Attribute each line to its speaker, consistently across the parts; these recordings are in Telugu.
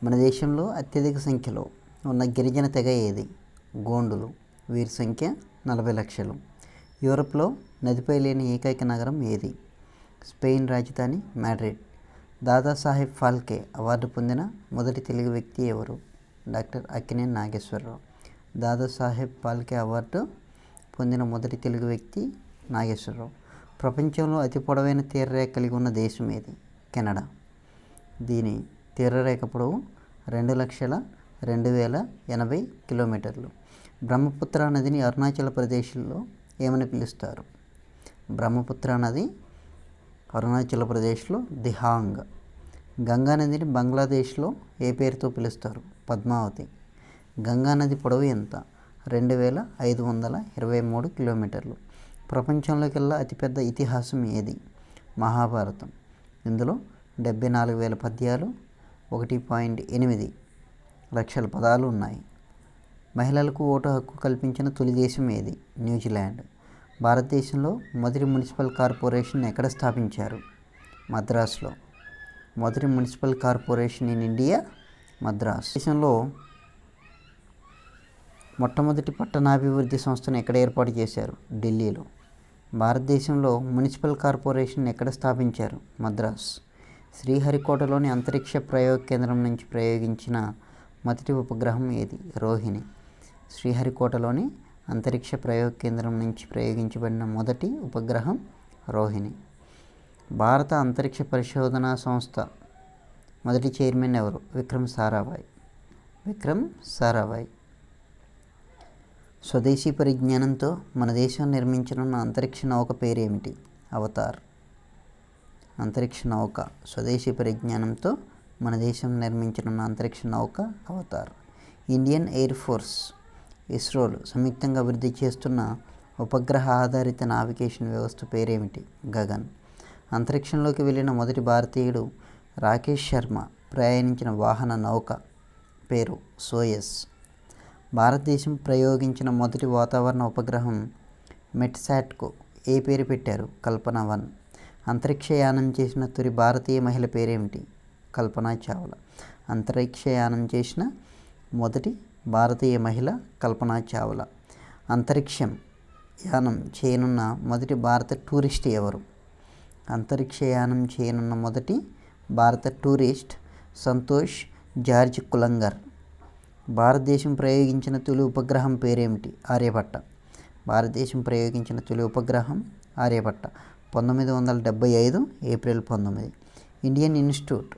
Speaker 1: మన దేశంలో అత్యధిక సంఖ్యలో ఉన్న గిరిజన తెగ ఏది? గోండులు. వీరి సంఖ్య 40 లక్షలు. యూరప్లో నదిపై లేని ఏకైక నగరం ఏది? స్పెయిన్ రాజధాని మాడ్రిడ్. దాదాసాహెబ్ ఫాల్కే అవార్డు పొందిన మొదటి తెలుగు వ్యక్తి ఎవరు? డాక్టర్ అక్కినేని నాగేశ్వరరావు. దాదాసాహెబ్ ఫాల్కే అవార్డు పొందిన మొదటి తెలుగు వ్యక్తి నాగేశ్వరరావు. ప్రపంచంలో అతి పొడవైన తీరరేఖ కలిగి ఉన్న దేశం ఏది? కెనడా. దీని తీరరేఖ పొడవు 2,02,080 కిలోమీటర్లు. బ్రహ్మపుత్ర నదిని అరుణాచల్ ప్రదేశ్లో ఏమని పిలుస్తారు? బ్రహ్మపుత్ర నది అరుణాచల్ ప్రదేశ్లో దిహాంగ్. గంగా నదిని బంగ్లాదేశ్లో ఏ పేరుతో పిలుస్తారు? పద్మావతి. గంగా నది పొడవు ఎంత? 2,523 కిలోమీటర్లు. ప్రపంచంలోకెల్లా అతిపెద్ద ఇతిహాసం ఏది? మహాభారతం. ఇందులో 74,000 పద్యాలు, 1.8 లక్షల పదాలు ఉన్నాయి. మహిళలకు ఓటు హక్కు కల్పించిన తొలి దేశం ఏది? న్యూజిలాండ్. భారతదేశంలో మొదటి మున్సిపల్ కార్పొరేషన్ ఎక్కడ స్థాపించారు? మద్రాసులో. మొదటి municipal corporation in India Madras. దేశంలో మొట్టమొదటి పట్టణాభివృద్ధి సంస్థను ఎక్కడ ఏర్పాటు చేశారు? ఢిల్లీలో. భారతదేశంలో మున్సిపల్ కార్పొరేషన్ ఎక్కడ స్థాపించారు? మద్రాస్. శ్రీహరికోటలోని అంతరిక్ష ప్రయోగ కేంద్రం నుంచి ప్రయోగించిన మొదటి ఉపగ్రహం ఏది? రోహిణి. శ్రీహరికోటలోని అంతరిక్ష ప్రయోగ కేంద్రం నుంచి ప్రయోగించబడిన మొదటి ఉపగ్రహం రోహిణి. భారత అంతరిక్ష పరిశోధనా సంస్థ మొదటి చైర్మన్ ఎవరు? విక్రమ్ సారాభాయ్. స్వదేశీ పరిజ్ఞానంతో మన దేశం నిర్మించనున్న అంతరిక్ష నౌక పేరేమిటి? అవతార్. అంతరిక్ష నౌక. స్వదేశీ పరిజ్ఞానంతో మన దేశం నిర్మించనున్న అంతరిక్ష నౌక అవతార్. ఇండియన్ ఎయిర్ ఫోర్స్, ఇస్రోలు సంయుక్తంగా అభివృద్ధి చేస్తున్న ఉపగ్రహ ఆధారిత నావిగేషన్ వ్యవస్థ పేరేమిటి? గగన్. అంతరిక్షంలోకి వెళ్ళిన మొదటి భారతీయుడు రాకేష్ శర్మ ప్రయాణించిన వాహన నౌక పేరు సోయస్. భారతదేశం ప్రయోగించిన మొదటి వాతావరణ ఉపగ్రహం మెట్సాట్కు ఏ పేరు పెట్టారు? కల్పన-1. అంతరిక్షయానం చేసిన తొలి భారతీయ మహిళ పేరేమిటి? కల్పనా చావ్లా. అంతరిక్షయానం చేసిన మొదటి భారతీయ మహిళ కల్పనా చావ్లా. అంతరిక్షం యానం చేయనున్న మొదటి భారత టూరిస్ట్ ఎవరు? అంతరిక్షయానం చేయనున్న మొదటి భారత టూరిస్ట్ సంతోష్ జార్జ్ కులంగర్. భారతదేశం ప్రయోగించిన తొలి ఉపగ్రహం పేరేమిటి? ఆర్యభట్ట. భారతదేశం ప్రయోగించిన తొలి ఉపగ్రహం Aryabhata. 1975 April 19. Indian Institute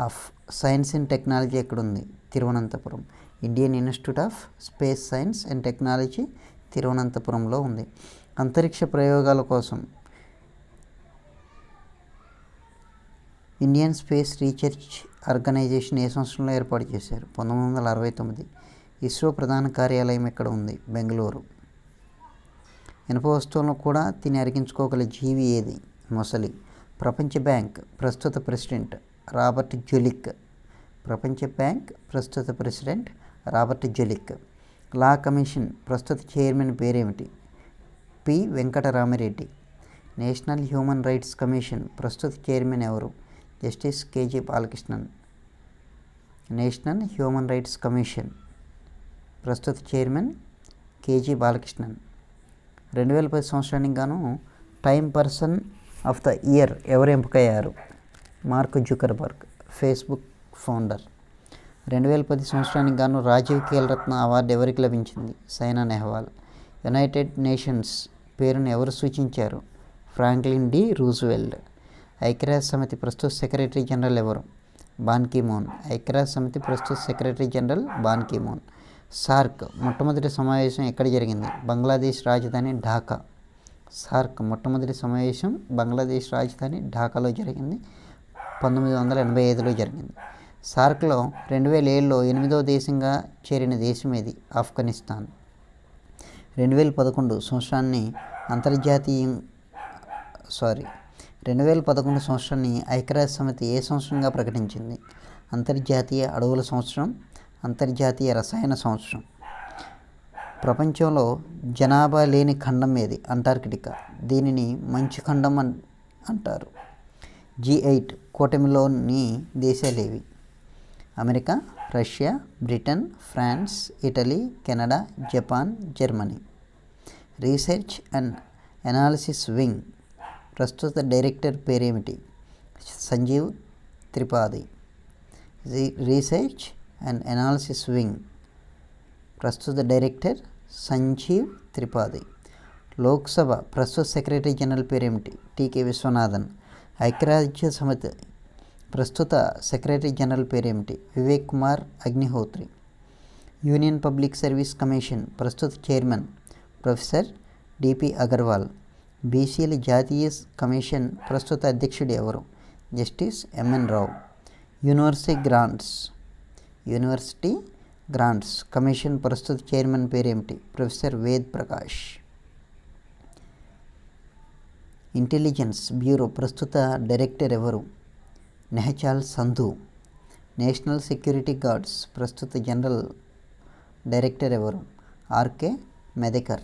Speaker 1: of Science and Technology ఎక్కడుంది? Thiruvananthapuram. Indian Institute of Space Science and Technology తిరువనంతపురంలో ఉంది. అంతరిక్ష ప్రయోగాల కోసం ఇండియన్ స్పేస్ రీసెర్చ్ ఆర్గనైజేషన్ ఏ సంవత్సరంలో ఏర్పాటు చేశారు? 1969. ఇస్రో ప్రధాన కార్యాలయం ఎక్కడ ఉంది? బెంగళూరు. ఇనుప వస్తువులను కూడా తిని అరిగించుకోగల జీవి ఏది? మొసలి. ప్రపంచ బ్యాంక్ ప్రస్తుత president Robert Zoellick. Law Commission ప్రస్తుత చైర్మన్ పేరేమిటి? P. Venkatarami Reddy. National Human Rights Commission ప్రస్తుత చైర్మన్ ఎవరు? Justice K J. Balakrishnan. National Human Rights Commission ప్రస్తుత చైర్మన్ కె.జె. బాలకృష్ణన్. 2010 సంవత్సరానికి గాను Time Person of the Year ఎవరు ఎంపికయ్యారు? Mark Zuckerberg, Facebook founder. 2010 సంవత్సరానికి గాను రాజీవ్ ఖేల్ రత్న అవార్డు ఎవరికి లభించింది? సైనా నెహ్వాల్. యునైటెడ్ నేషన్స్ పేరును ఎవరు సూచించారు? Franklin D Roosevelt. ఐక్యరాజ్య సమితి ప్రస్తుత సెక్రటరీ జనరల్ ఎవరు? Ban Ki Moon. ఐక్యరాజ్య సమితి ప్రస్తుత secretary general Ban Ki Moon. SAARC మొట్టమొదటి సమావేశం ఎక్కడ జరిగింది? బంగ్లాదేశ్ రాజధాని ఢాకా. సార్క్ మొట్టమొదటి సమావేశం బంగ్లాదేశ్ రాజధాని ఢాకాలో జరిగింది. 1985లో జరిగింది. సార్క్లో 2007లో 8వ దేశంగా చేరిన దేశం ఏది? ఆఫ్ఘనిస్తాన్. 2011 సంవత్సరాన్ని 2011 సంవత్సరాన్ని ఐక్యరాజ్య సమితి ఏ సంవత్సరంగా ప్రకటించింది? అంతర్జాతీయ అడవుల సంవత్సరం, అంతర్జాతీయ రసాయన సంవత్సరం. ప్రపంచంలో జనాభా లేని ఖండం ఏది? అంటార్కిటికా. దీనిని మంచు ఖండం అంటారు. G8 కూటమిలోని దేశాలేవి? America, Russia, Britain, France, Italy, Canada, Japan, Germany. Research and Analysis Wing ప్రస్తుత డైరెక్టర్ పేరేమిటి? Sanjeev Tripathi. Research and Analysis Wing ప్రస్తుత డైరెక్టర్ సంజీవ్ త్రిపాఠి. లోక్సభ ప్రస్తుత సెక్రటరీ జనరల్ పేరేమిటి? టీకే విశ్వనాథన్. ఐక్యరాజ్య సమితి ప్రస్తుత సెక్రటరీ జనరల్ పేరేమిటి? Vivek Kumar Agnihotri. Union public service commission ప్రస్తుత చైర్మన్ ప్రొఫెసర్ డిపి అగర్వాల్. బీసీల జాతీయ కమిషన్ ప్రస్తుత అధ్యక్షుడు ఎవరు? జస్టిస్ ఎంఎన్ రావు. యూనివర్సిటీ గ్రాంట్స్ కమిషన్ ప్రస్తుత చైర్మన్ పేరేమిటి? Professor Ved Prakash. Intelligence bureau ప్రస్తుత డైరెక్టర్ ఎవరు? నెహచాల్ సంధు. నేషనల్ సెక్యూరిటీ గార్డ్స్ ప్రస్తుత జనరల్ డైరెక్టర్ ఎవరు? ఆర్కే మెదకర్.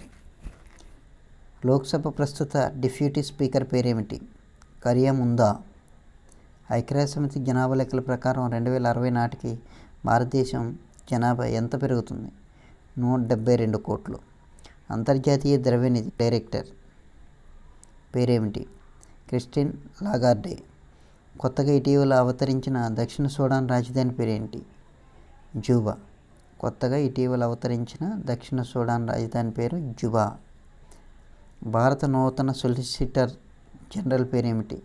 Speaker 1: లోక్సభ ప్రస్తుత డిప్యూటీ స్పీకర్ పేరేమిటి? కరియముందా. ఐక్యరాజ్యసమితి జనాభా లెక్కల ప్రకారం 2060 నాటికి భారతదేశం జనాభా ఎంత పెరుగుతుంది? 172 కోట్లు. అంతర్జాతీయ ద్రవ్యనిధి డైరెక్టర్ పేరేమిటి? క్రిస్టిన్ లాగార్డే. కొత్తగా ఇటీవల అవతరించిన దక్షిణ సూడాన్ రాజధాని పేరేంటి? జూబా. కొత్తగా ఇటీవల అవతరించిన దక్షిణ సూడాన్ రాజధాని పేరు జుబా. భారత నూతన సొలిసిటర్ జనరల్ పేరేమిటి?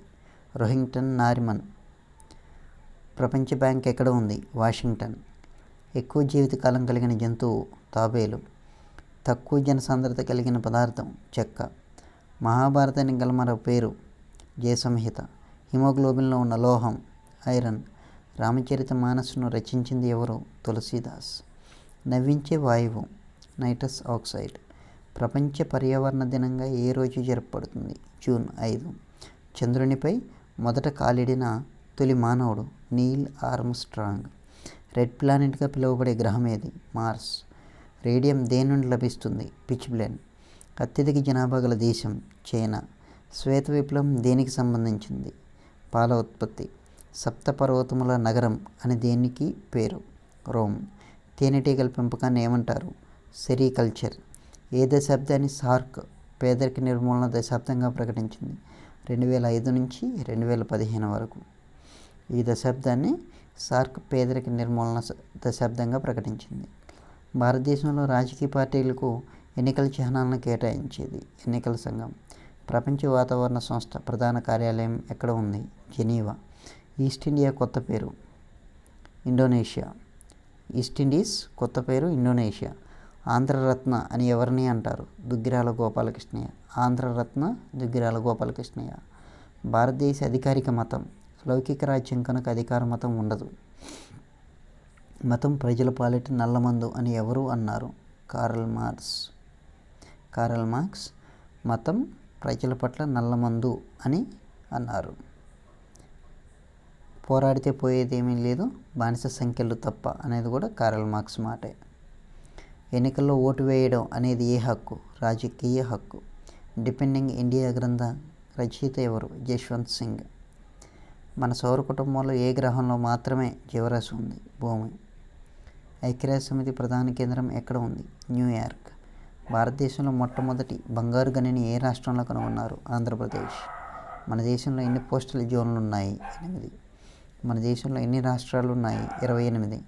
Speaker 1: రోహింగ్టన్ నారిమన్. ప్రపంచ బ్యాంక్ ఎక్కడ ఉంది? వాషింగ్టన్. ఎక్కువ జీవితకాలం కలిగిన జంతువు తాబేలు. తక్కువ జనసాంద్రత కలిగిన పదార్థం చెక్క. మహాభారతానికి గల మరో పేరు జయసంహిత. హిమోగ్లోబిన్లో ఉన్న లోహం ఐరన్. రామచరిత మానస్ను రచించింది ఎవరు? తులసీదాస్. నవ్వించే వాయువు నైట్రస్ ఆక్సైడ్. ప్రపంచ పర్యావరణ దినంగా ఏ రోజు జరపబడుతుంది? జూన్ 5. చంద్రునిపై మొదట కాలిడిన తొలి మానవుడు నీల్ ఆర్మ్స్ట్రాంగ్. రెడ్ ప్లానెట్గా పిలువబడే గ్రహం ఏది? మార్స్. రేడియం దేని నుండి లభిస్తుంది? Pitch blend. అత్యధిక జనాభా గల దేశం చైనా. శ్వేత విప్లవం దేనికి సంబంధించింది? పాల ఉత్పత్తి. సప్తపర్వతముల నగరం అని దేనికి పేరు? రోమ్. తేనెటీగల పెంపకాన్ని ఏమంటారు? సెరికల్చర్. ఏ దశాబ్దాన్ని సార్క్ పేదరిక నిర్మూలన దశాబ్దంగా ప్రకటించింది? 2005 నుంచి 2015 వరకు. ఈ దశాబ్దాన్ని సార్క్ పేదరిక నిర్మూలన దశాబ్దంగా ప్రకటించింది. భారతదేశంలో రాజకీయ పార్టీలకు ఎన్నికల చిహ్నాలను కేటాయించేది ఎన్నికల సంఘం. ప్రపంచ వాతావరణ సంస్థ ప్రధాన కార్యాలయం ఎక్కడ ఉంది? జెనీవా. ఈస్ట్ ఇండియా కొత్త పేరు? ఇండోనేషియా. ఈస్ట్ ఇండీస్ కొత్త పేరు ఇండోనేషియా. ఆంధ్రరత్న అని ఎవరిని అంటారు? దుగ్గిరాల గోపాలకృష్ణయ్య. ఆంధ్రరత్న దుగ్గిరాల గోపాలకృష్ణయ్య. భారతదేశ అధికారిక మతం లౌకిక రాజ్యం కనుక అధికార మతం ఉండదు. మతం ప్రజల పాలిట నల్లమందు అని ఎవరు అన్నారు? Karl Marx. మతం ప్రజల పట్ల నల్లమందు అని అన్నారు. పోరాడితే పోయేదేమీ లేదు, బానిస సంఖ్యలు తప్ప అనేది కూడా కార్ల్ మార్క్స్ మాటే. ఎన్నికల్లో ఓటు వేయడం అనేది ఏ హక్కు? రాజకీయ హక్కు. డిపెండింగ్ ఇండియా గ్రంథ రచయిత ఎవరు? జశ్వంత్ సింగ్. మన సౌర కుటుంబంలో ఏ గ్రహంలో మాత్రమే జీవరాశి ఉంది? భూమి. ఐక్యరాజ్య సమితి ప్రధాన కేంద్రం ఎక్కడ ఉంది? న్యూయార్క్. భారతదేశంలో మొట్టమొదటి బంగారు గనిని ఏ రాష్ట్రంలో కనుగొన్నారు? ఆంధ్రప్రదేశ్. మన దేశంలో ఎన్ని పోస్టల్ జోన్లు ఉన్నాయి? 8. మన దేశంలో ఎన్ని రాష్ట్రాలు ఉన్నాయి? 28.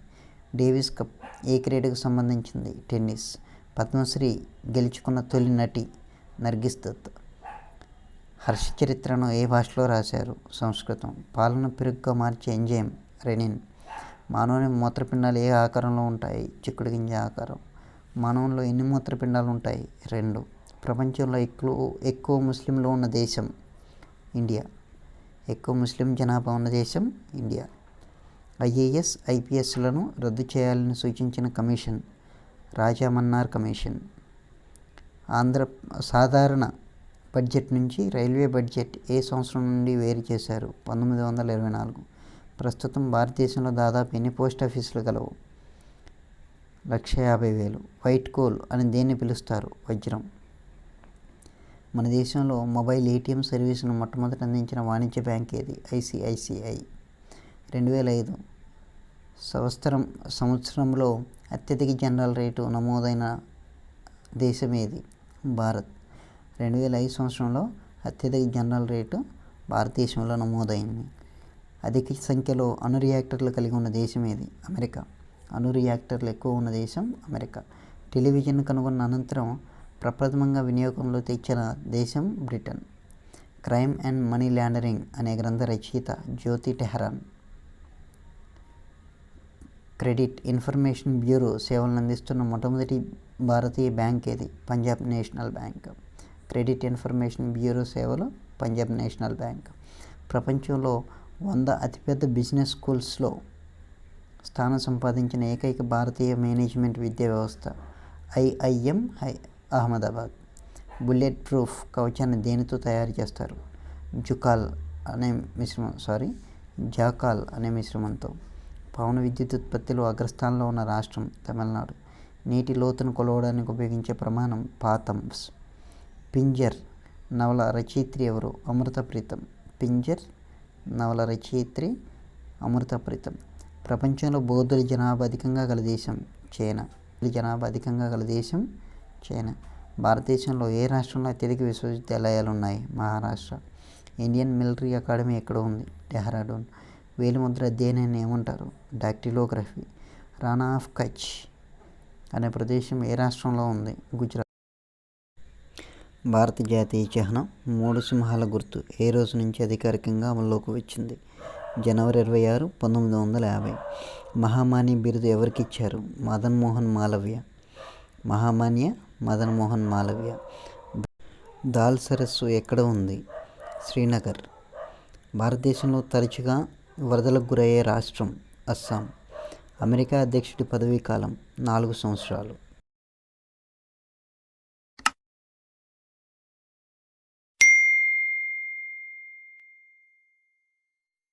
Speaker 1: డేవిస్ కప్ ఏ క్రీడకు సంబంధించింది? టెన్నిస్. పద్మశ్రీ గెలుచుకున్న తొలి నటి నర్గిస్ దత్. హర్ష చరిత్రను ఏ భాషలో రాశారు? సంస్కృతం. పాలను పెరుగుగా మార్చే ఎంజైమ్ రెనిన్. మానవుని మూత్రపిండాలు ఏ ఆకారంలో ఉంటాయి? చిక్కుడు గింజ ఆకారం. మానవుల్లో ఎన్ని మూత్రపిండాలు ఉంటాయి? 2. ప్రపంచంలో ఎక్కువ ముస్లింలు ఉన్న దేశం? ఇండియా. ఎక్కువ ముస్లిం జనాభా ఉన్న దేశం? ఇండియా. ఐఏఎస్ ఐపీఎస్లను రద్దు చేయాలని సూచించిన కమిషన్ రాజా మన్నార్ కమిషన్. సాధారణ బడ్జెట్ నుంచి రైల్వే బడ్జెట్ ఏ సంవత్సరం నుండి వేరు చేశారు? 1924. ప్రస్తుతం భారతదేశంలో దాదాపు ఎన్ని పోస్ట్ ఆఫీసులు గలవు? 150,000. వైట్ కోల్ అని దేన్ని పిలుస్తారు? వజ్రం. మన దేశంలో మొబైల్ ఏటీఎం సర్వీసును మొట్టమొదట అందించిన వాణిజ్య బ్యాంక్ ఏది? ఐసిఐసిఐ. 2005 సంవత్సరంలో అత్యధిక జనరల్ రేటు నమోదైన దేశం ఏది? భారత్. 2005 సంవత్సరంలో అత్యధిక జనరల్ రేటు భారతదేశంలో నమోదైంది. అధిక సంఖ్యలో అణు రియాక్టర్లు కలిగి ఉన్న దేశం ఏది? అమెరికా. అణు రియాక్టర్లు ఎక్కువ ఉన్న దేశం అమెరికా. టెలివిజన్ కనుగొన్న అనంతరం ప్రప్రథమంగా వినియోగంలో తెచ్చిన దేశం Britain. Crime and money laundering అనే గ్రంథ రచయిత జ్యోతి టెహరాన్. క్రెడిట్ ఇన్ఫర్మేషన్ బ్యూరో సేవలను అందిస్తున్న మొట్టమొదటి భారతీయ బ్యాంక్ ఏది? Punjab national bank. Credit information bureau సేవలు పంజాబ్ నేషనల్ బ్యాంక్. ప్రపంచంలో 100 అతిపెద్ద బిజినెస్ స్కూల్స్లో స్థానం సంపాదించిన ఏకైక భారతీయ మేనేజ్మెంట్ విద్యా వ్యవస్థ IIM అహ్మదాబాద్. బుల్లెట్ ప్రూఫ్ కవచాన్ని దేనితో తయారు చేస్తారు? జాకాల్ అనే మిశ్రమంతో. పవన విద్యుత్ ఉత్పత్తిలో అగ్రస్థానంలో ఉన్న రాష్ట్రం తమిళనాడు. నీటి లోతును కొలవడానికి ఉపయోగించే ప్రమాణం పాతంస్. పింజర్ నవల రచయిత్రి ఎవరు? అమృత ప్రీతం. పింజర్ నవల రచయిత్రి అమృత ప్రీతం. ప్రపంచంలో బౌద్ధుల జనాభా అధికంగా గల దేశం చైనా. భారతదేశంలో ఏ రాష్ట్రంలో అత్యధిక విశ్వవిద్యాలయాలు ఉన్నాయి? మహారాష్ట్ర. ఇండియన్ మిలిటరీ అకాడమీ ఎక్కడ ఉంది? డెహ్రాడూన్. వేలిముద్ర అధ్యయనాన్ని ఏమంటారు? డాక్టిలోగ్రఫీ. రాణా ఆఫ్ కచ్ అనే ప్రదేశం ఏ రాష్ట్రంలో ఉంది? గుజరాత్. భారత జాతీయ చిహ్నం 3 సింహాల గుర్తు ఏ రోజు నుంచి అధికారికంగా అమల్లోకి వచ్చింది? జనవరి 26, 1950. మహామాన్య బిరుదు ఎవరికి ఇచ్చారు? మదన్ మోహన్ మాలవ్య. మహామాన్య మదన్ మోహన్ మాలవ్య. దాల్ సరస్సు ఎక్కడ ఉంది? శ్రీనగర్. భారతదేశంలో తరచుగా వరదలకు గురయ్యే రాష్ట్రం అస్సాం. అమెరికా అధ్యక్షుడి పదవీ కాలం 4 సంవత్సరాలు.